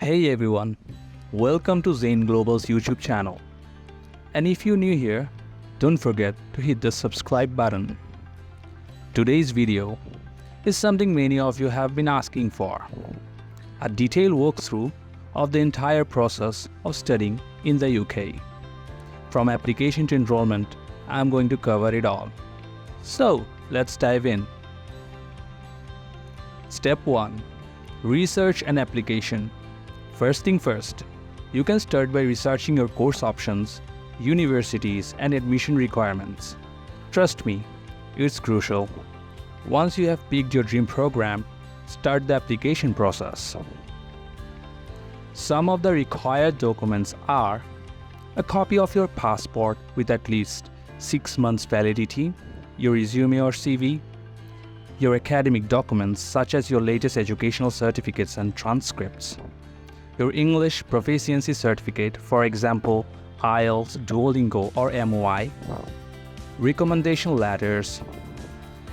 Hey everyone, welcome to Zane Global's YouTube channel. And if you're new here, don't forget to hit the subscribe button. Today's video is something many of you have been asking for. A detailed walkthrough of the entire process of studying in the UK. From application to enrollment, I'm going to cover it all. So, let's dive in. Step 1. Research and application. First thing first, you can start by researching your course options, universities, and admission requirements. Trust me, it's crucial. Once you have picked your dream program, start the application process. Some of the required documents are a copy of your passport with at least 6 months validity, your resume or CV, your academic documents such as your latest educational certificates and transcripts, your English proficiency certificate, for example, IELTS, Duolingo or MOI, recommendation letters,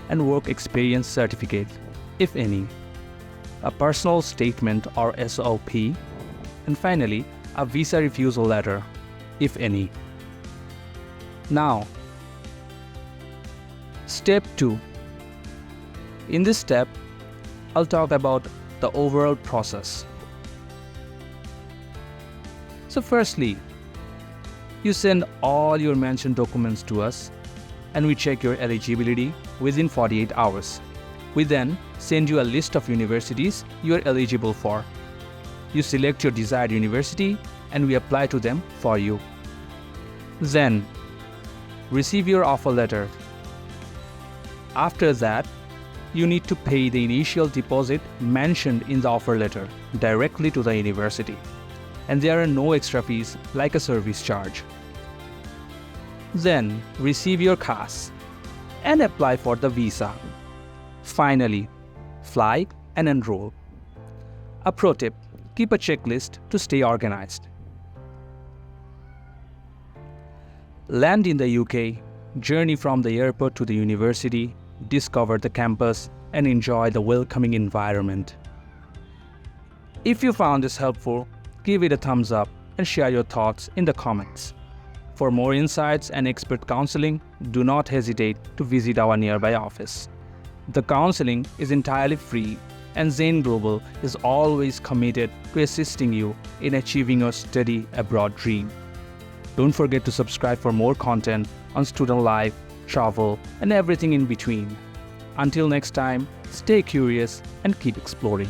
and work experience certificate, if any, a personal statement or SOP, and finally, a visa refusal letter, if any. Now, step 2. In this step, I'll talk about the overall process. So firstly, you send all your mentioned documents to us and we check your eligibility within 48 hours. We then send you a list of universities you are eligible for. You select your desired university and we apply to them for you. Then, receive your offer letter. After that, you need to pay the initial deposit mentioned in the offer letter directly to the university. And there are no extra fees like a service charge. Then, receive your CAS and apply for the visa. Finally, fly and enroll. A pro tip, keep a checklist to stay organized. Land in the UK, journey from the airport to the university, discover the campus, and enjoy the welcoming environment. If you found this helpful, give it a thumbs up and share your thoughts in the comments. For more insights and expert counseling, do not hesitate to visit our nearby office. The counseling is entirely free and Zane Global is always committed to assisting you in achieving your study abroad dream. Don't forget to subscribe for more content on student life, travel, and everything in between. Until next time, stay curious and keep exploring.